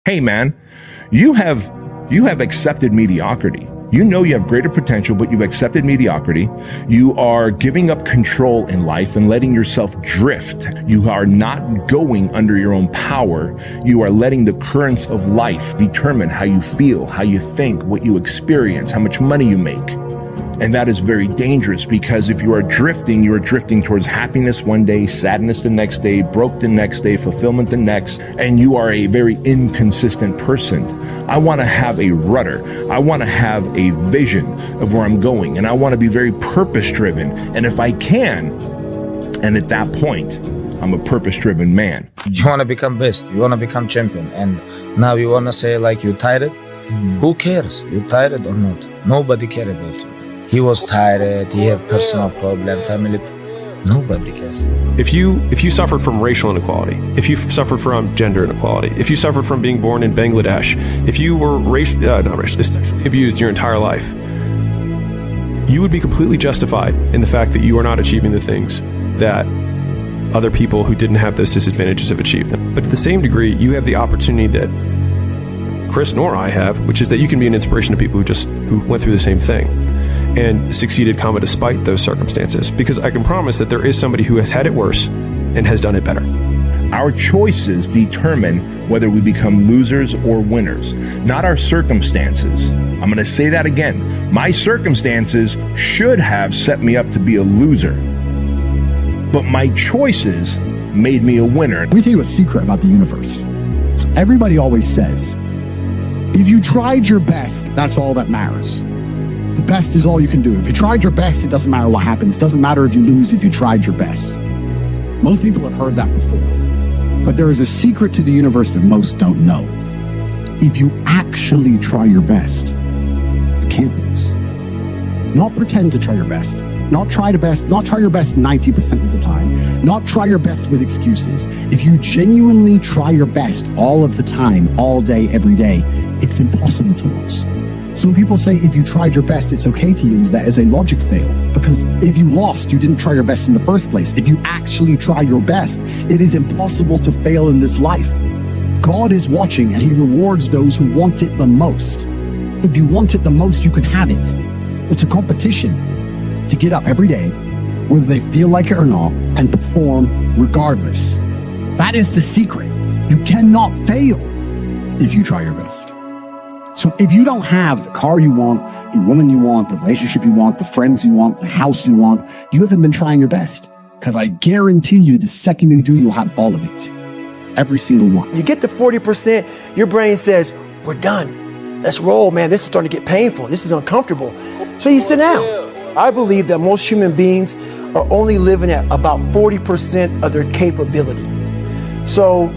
Hey man, you have accepted mediocrity. You know you have greater potential, but you've accepted mediocrity. You are giving up control in life and letting yourself drift. You are not going under your own power. You are letting the currents of life determine how you feel, how you think, what you experience, how much money you make. And that is very dangerous, because if you are drifting towards happiness one day, sadness the next day, broke the next day, fulfillment the next, and you are a very inconsistent person. I want to have a rudder. I want to have a vision of where I'm going, and I want to be very purpose-driven. And if I can, and at that point, I'm a purpose-driven man. You want to become best. You want to become champion. And now you want to say like you tired? Who cares? You tired or not? Nobody cares about you. He was tired, he had personal problem, family. Nobody cares. If you suffered from racial inequality, if you suffered from gender inequality, if you suffered from being born in Bangladesh, if you were sexually abused your entire life, you would be completely justified in the fact that you are not achieving the things that other people who didn't have those disadvantages have achieved. But to the same degree, you have the opportunity that Chris nor I have, which is that you can be an inspiration to people who went through the same thing and succeeded, despite those circumstances. Because I can promise that there is somebody who has had it worse and has done it better. Our choices determine whether we become losers or winners, not our circumstances. I'm going to say that again. My circumstances should have set me up to be a loser, but my choices made me a winner. Let me tell you a secret about the universe. Everybody always says, if you tried your best, that's all that matters. The best is all you can do. If you tried your best, it doesn't matter what happens. It doesn't matter if you lose if you tried your best. Most people have heard that before. But there is a secret to the universe that most don't know. If you actually try your best, you can't lose. Not pretend to try your best. Not try your best 90% of the time. Not try your best with excuses. If you genuinely try your best all of the time, all day, every day, it's impossible to lose. So when people say, if you tried your best, it's okay to lose, that is a logic fail. Because if you lost, you didn't try your best in the first place. If you actually try your best, it is impossible to fail in this life. God is watching, and he rewards those who want it the most. If you want it the most, you can have it. It's a competition to get up every day, whether they feel like it or not, and perform regardless. That is the secret. You cannot fail if you try your best. So if you don't have the car you want, the woman you want, the relationship you want, the friends you want, the house you want, you haven't been trying your best. Because I guarantee you, the second you do, you'll have all of it. Every single one. You get to 40%, your brain says, we're done. Let's roll, man. This is starting to get painful. This is uncomfortable. So you sit down. I believe that most human beings are only living at about 40% of their capability. So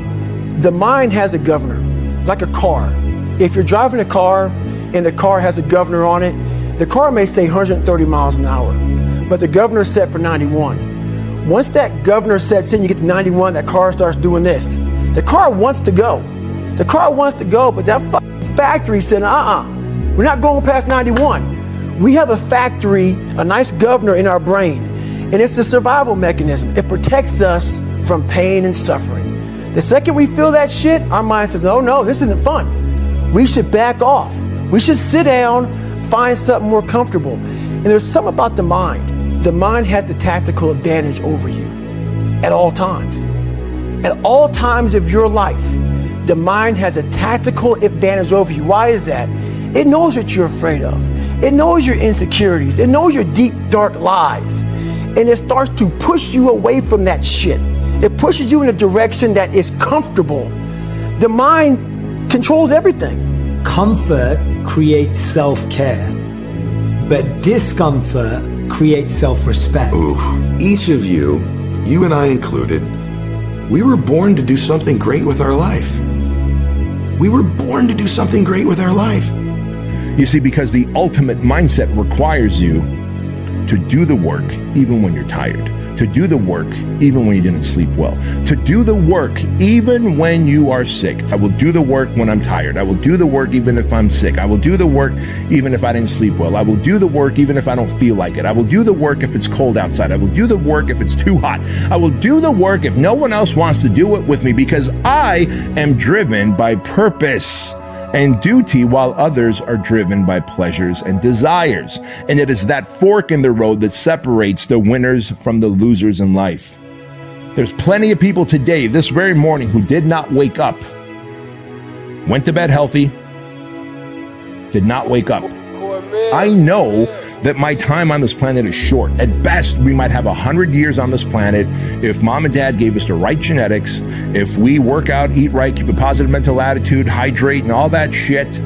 the mind has a governor, like a car. If you're driving a car and the car has a governor on it, the car may say 130 miles an hour, but the governor is set for 91. Once that governor sets in, you get to 91, that car starts doing this. The car wants to go. The car wants to go, but that factory said, we're not going past 91. We have a factory, a nice governor in our brain, and it's a survival mechanism. It protects us from pain and suffering. The second we feel that shit, our mind says, oh no, this isn't fun. We should back off. We should sit down, find something more comfortable. And there's something about the mind. The mind has the tactical advantage over you at all times. At all times of your life, the mind has a tactical advantage over you. Why is that? It knows what you're afraid of. It knows your insecurities. It knows your deep, dark lies. And it starts to push you away from that shit. It pushes you in a direction that is comfortable. The mind controls everything. Comfort creates self-care, but discomfort creates self-respect. Ooh, each of you and I included, we were born to do something great with our life. We were born to do something great with our life. You see, because the ultimate mindset requires you to do the work even when you're tired, to do the work even when you didn't sleep well, to do the work even when you are sick. I will do the work when I'm tired. I will do the work even if I'm sick. I will do the work even if I didn't sleep well. I will do the work even if I don't feel like it. I will do the work if it's cold outside. I will do the work if it's too hot. I will do the work if no one else wants to do it with me, because I am driven by purpose and duty, while others are driven by pleasures and desires. And it is that fork in the road that separates the winners from the losers in life. There's plenty of people today, this very morning, who did not wake up, went to bed healthy, did not wake up. I know that my time on this planet is short. At best, we might have 100 years on this planet if mom and dad gave us the right genetics, if we work out, eat right, keep a positive mental attitude, hydrate, and all that shit.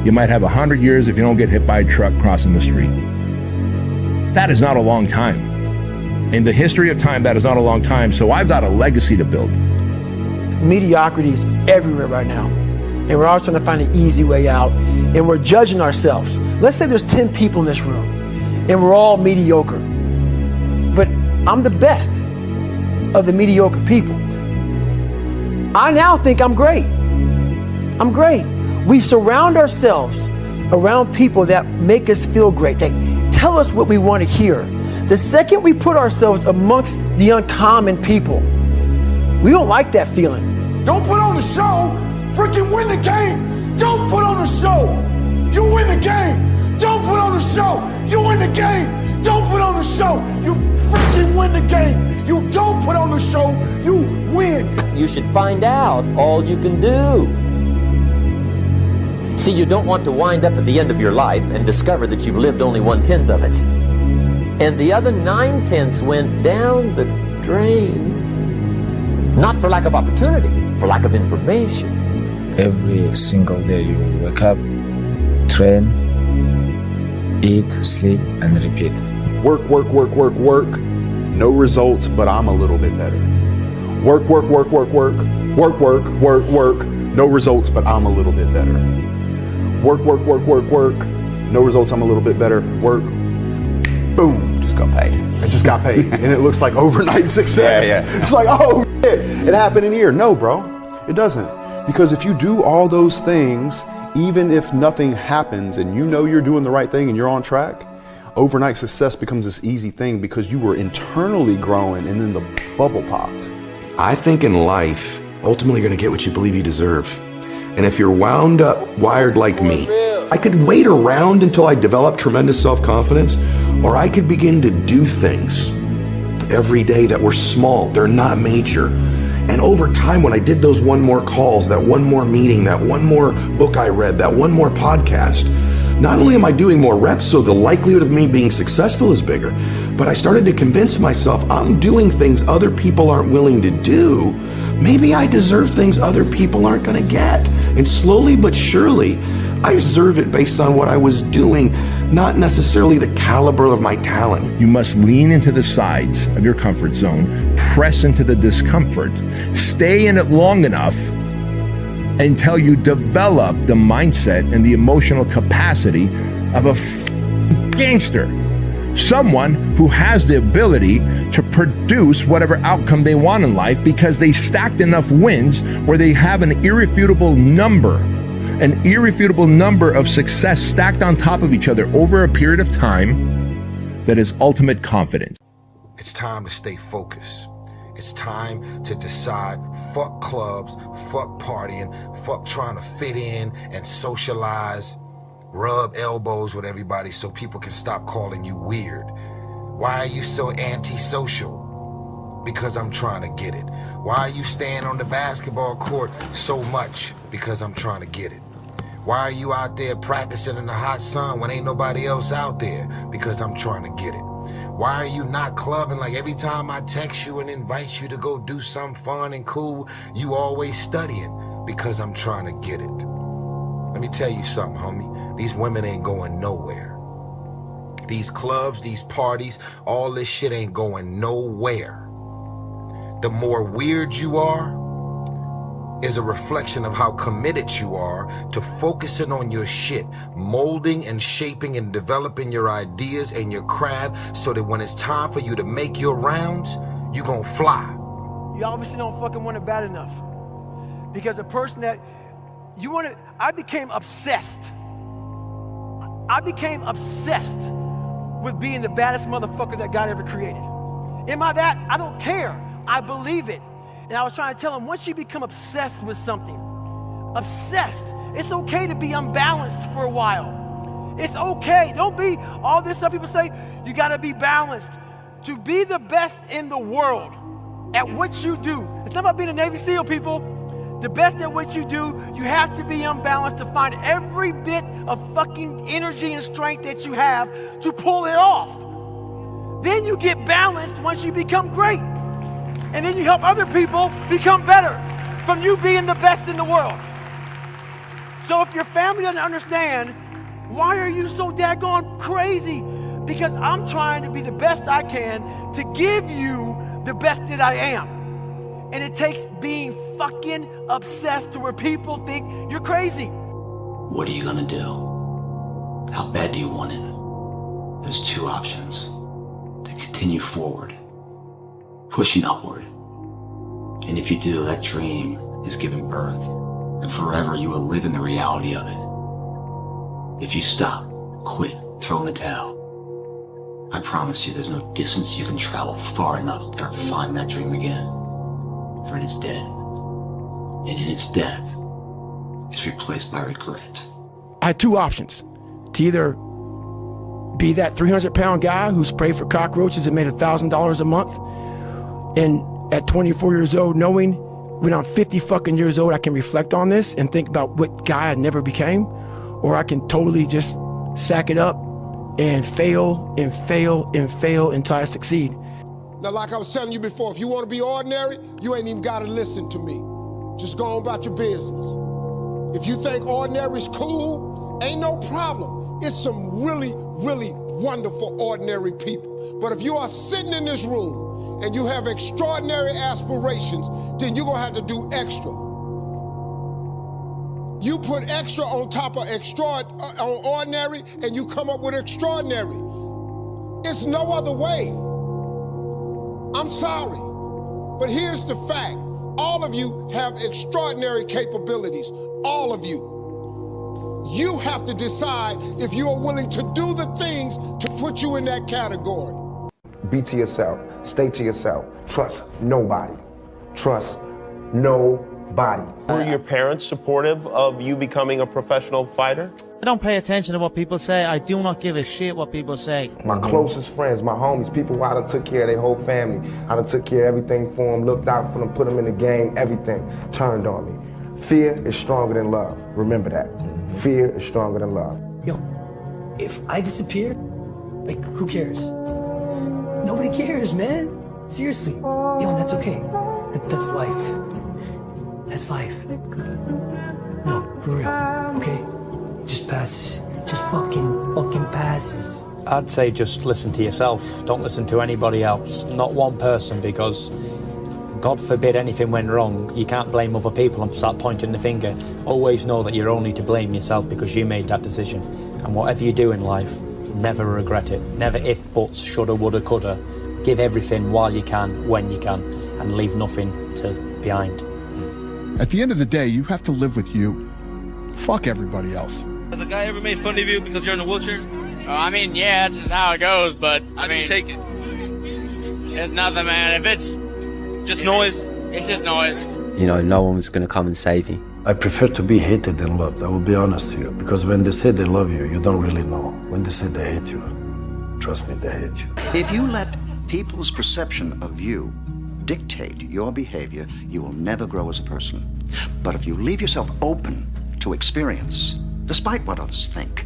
You might have 100 years if you don't get hit by a truck crossing the street. That is not a long time. In the history of time, that is not a long time. So I've got a legacy to build. Mediocrity is everywhere right now. And we're all trying to find an easy way out. And we're judging ourselves. Let's say there's 10 people in this room and we're all mediocre. But I'm the best of the mediocre people. I now think I'm great. I'm great. We surround ourselves around people that make us feel great. They tell us what we want to hear. The second we put ourselves amongst the uncommon people, we don't like that feeling. Don't put on the show. Freaking win the game. Don't put on the show. You win the game. Don't put on the show. You win the game. Don't put on the show. You freaking win the game. You don't put on the show. You win. You should find out all you can do. See, you don't want to wind up at the end of your life and discover that you've lived only 1/10 of it. And the other 9/10 went down the drain. Not for lack of opportunity, for lack of information. Every single day you wake up, train, eat, sleep, and repeat. Work, work, work, work, work. No results, but I'm a little bit better. Work, work, work, work, work. Work, work, work, work. No results, but I'm a little bit better. Work, work, work, work, work. No results, I'm a little bit better. Work. Boom. Just got paid. I just got paid. And it looks like overnight success. Yeah. It's like, oh, shit, it happened in a year. No, bro, it doesn't. Because if you do all those things, even if nothing happens and you know you're doing the right thing and you're on track, overnight success becomes this easy thing because you were internally growing and then the bubble popped. I think in life, ultimately you're going to get what you believe you deserve. And if you're wound up, wired like me, I could wait around until I develop tremendous self-confidence, or I could begin to do things every day that were small. They're not major. And over time, when I did those one more calls, that one more meeting, that one more book I read, that one more podcast, not only am I doing more reps, so the likelihood of me being successful is bigger, but I started to convince myself I'm doing things other people aren't willing to do. Maybe I deserve things other people aren't going to get. And slowly but surely, I deserve it based on what I was doing, not necessarily the caliber of my talent. You must lean into the sides of your comfort zone, press into the discomfort, stay in it long enough until you develop the mindset and the emotional capacity of a gangster. Someone who has the ability to produce whatever outcome they want in life because they stacked enough wins where they have an irrefutable number of success stacked on top of each other over a period of time that is ultimate confidence. It's time to stay focused. It's time to decide, fuck clubs, fuck partying, fuck trying to fit in and socialize, rub elbows with everybody so people can stop calling you weird. Why are you so antisocial? Because I'm trying to get it. Why are you staying on the basketball court so much? Because I'm trying to get it. Why are you out there practicing in the hot sun when ain't nobody else out there? Because I'm trying to get it. Why are you not clubbing? Like every time I text you and invite you to go do something fun and cool, you always studying. Because I'm trying to get it. Let me tell you something, homie. These women ain't going nowhere. These clubs, these parties, all this shit ain't going nowhere. The more weird you are, is a reflection of how committed you are to focusing on your shit, molding and shaping and developing your ideas and your craft so that when it's time for you to make your rounds, you gonna fly. You obviously don't fucking want it bad enough. Because a person that you want to, I became obsessed. I became obsessed with being the baddest motherfucker that God ever created. Am I that? I don't care. I believe it. And I was trying to tell him, once you become obsessed with something, obsessed, it's okay to be unbalanced for a while. It's okay. Don't be all this stuff people say, you got to be balanced. To be the best in the world at what you do. It's not about being a Navy SEAL, people. The best at what you do, you have to be unbalanced to find every bit of fucking energy and strength that you have to pull it off. Then you get balanced once you become great. And then you help other people become better from you being the best in the world. So if your family doesn't understand, why are you so daggone crazy? Because I'm trying to be the best I can to give you the best that I am. And it takes being fucking obsessed to where people think you're crazy. What are you gonna do? How bad do you want it? There's two options. To continue forward, pushing upward. And if you do, that dream is given birth, and forever you will live in the reality of it. If you stop, quit, throw in the towel, I promise you there's no distance you can travel far enough to ever find that dream again. For it is dead. And in its death, it's replaced by regret. I had two options. To either be that 300-pound guy who sprayed for cockroaches and made $1,000 a month, and at 24 years old, knowing when I'm 50 fucking years old, I can reflect on this and think about what guy I never became, or I can totally just sack it up and fail and fail and fail until I succeed. Now, like I was telling you before, if you want to be ordinary, you ain't even got to listen to me. Just go on about your business. If you think ordinary's cool, ain't no problem. It's some really, really wonderful ordinary people. But if you are sitting in this room and you have extraordinary aspirations, then you're going to have to do extra. You put extra on top of on ordinary, and you come up with extraordinary. It's no other way. I'm sorry, but here's the fact. All of you have extraordinary capabilities, all of you. You have to decide if you are willing to do the things to put you in that category. Be to yourself, stay to yourself, trust nobody, trust nobody. Were your parents supportive of you becoming a professional fighter? I don't pay attention to what people say. I do not give a shit what people say. My closest friends, my homies, people who I done took care of their whole family. I done took care of everything for them, looked out for them, put them in the game, everything turned on me. Fear is stronger than love. Remember that. Fear is stronger than love. Yo, if I disappear, like, who cares? Nobody cares, man. Seriously. Yo, that's okay. That's life. That's life. No, for real, okay? Just passes. Just fucking passes. I'd say just listen to yourself. Don't listen to anybody else. Not one person, because God forbid anything went wrong. You can't blame other people and start pointing the finger. Always know that you're only to blame yourself because you made that decision. And whatever you do in life, never regret it. Never if, buts, shoulda, woulda, coulda. Give everything while you can, when you can, and leave nothing behind. At the end of the day, you have to live with you. Fuck everybody else. Has a guy ever made fun of you because you're in a wheelchair? I mean, yeah, that's just how it goes, but How do you take it? It's nothing, man. If it's just noise, it's just noise. You know, no one was going to come and save you. I prefer to be hated than loved, I will be honest to you. Because when they say they love you, you don't really know. When they say they hate you, trust me, they hate you. If you let people's perception of you dictate your behavior, you will never grow as a person. But if you leave yourself open to experience, despite what others think,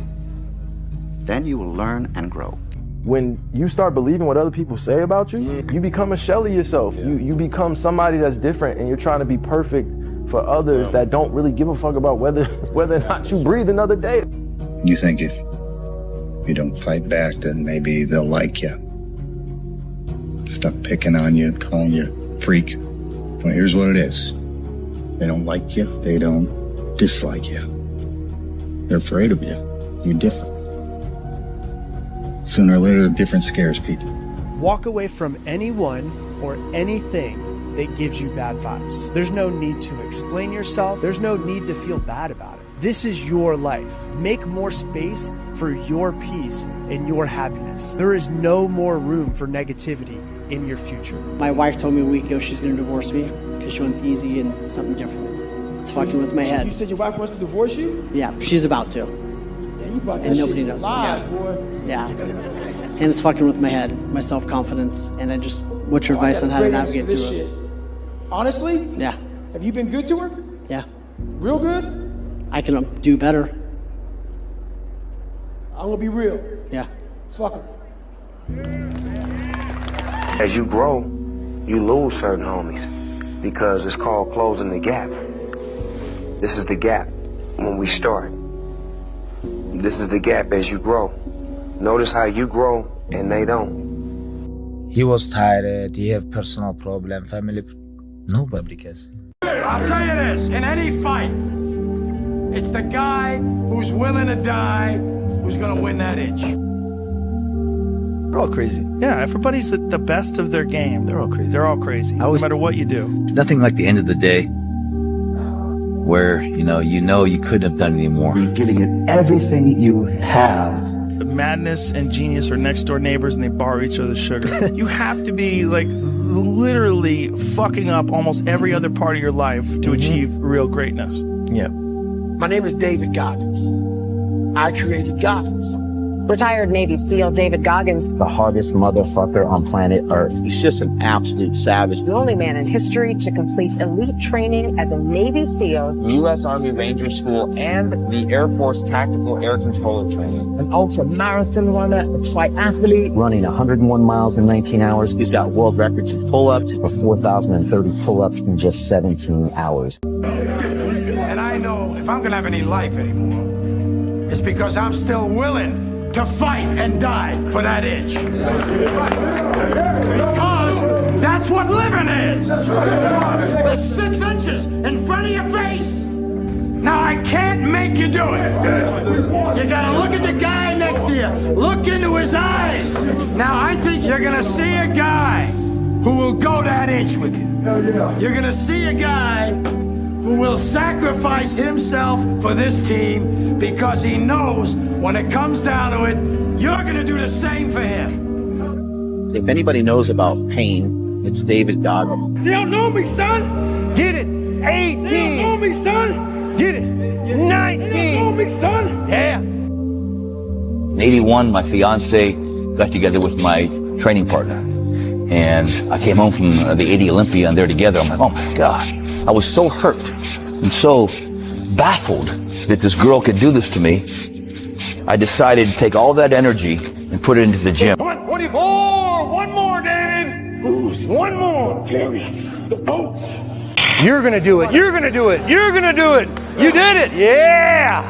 then you will learn and grow. When you start believing what other people say about you, you become a shell of yourself. Yeah. You become somebody that's different, and you're trying to be perfect for others that don't really give a fuck about whether or not you breathe another day. You think if you don't fight back, then maybe they'll like you. Stop picking on you, calling you freak. Well, here's what it is. They don't like you. They don't dislike you. They're afraid of you. You're different. Sooner or later, different scares people. Walk away from anyone or anything that gives you bad vibes. There's no need to explain yourself. There's no need to feel bad about it. This is your life. Make more space for your peace and your happiness. There is no more room for negativity in your future. My wife told me a week ago she's going to divorce me because she wants easy and something different. It's fucking with my head. You said your wife wants to divorce you? Yeah, she's about to. Yeah, you brought that And nobody shit knows. live, boy. Yeah. And it's fucking with my head, my self-confidence, and I just, what's your advice on how to navigate through it? Honestly? Yeah. Have you been good to her? Yeah. Real good? I can do better. I'm gonna be real. Yeah. Fuck her. As you grow, you lose certain homies because it's called closing the gap. This is the gap when we start. This is the gap as you grow. Notice how you grow and they don't. He was tired, he have personal problem, family, nobody cares. I'll tell you this, in any fight, it's the guy who's willing to die who's gonna win that inch. They're all crazy. Yeah, everybody's at the best of their game. They're all crazy. They're all crazy, no matter what you do. Nothing like the end of the day where, you know you couldn't have done any more. You're giving it everything you have. Madness and genius are next door neighbors and they borrow each other's sugar. You have to be like literally fucking up almost every other part of your life to achieve real greatness. Yeah. My name is David Goggins. I created Goggins. Retired Navy SEAL David Goggins. The hardest motherfucker on planet Earth. He's just an absolute savage. The only man in history to complete elite training as a Navy SEAL. U.S. Army Ranger School and the Air Force Tactical Air Controller Training. An ultra marathon runner, a triathlete. Running 101 miles in 19 hours. He's got world records in pull-ups for 4,030 pull-ups in just 17 hours. And I know if I'm gonna have any life anymore, it's because I'm still willing to fight and die for that inch. Because that's what living is. The 6 inches in front of your face. Now I can't make you do it. You gotta look at the guy next to you. Look into his eyes. Now I think you're gonna see a guy who will go that inch with you. You're gonna see a guy who will sacrifice himself for this team because he knows when it comes down to it, you're gonna do the same for him. If anybody knows about pain, it's David Goggins. You don't know me, son. Get it. 18. You don't know me, son. Get it. 19. You don't know me, son. Yeah. In 81, my fiance got together with my training partner. And I came home from the 80 Olympia and they're together. I'm like, oh my God. I was so hurt and so baffled that this girl could do this to me. I decided to take all that energy and put it into the gym. Come on, 24. One more, David. Who's one more? Carry the boats. You're gonna do it. You're gonna do it. You're gonna do it. You did it. Yeah.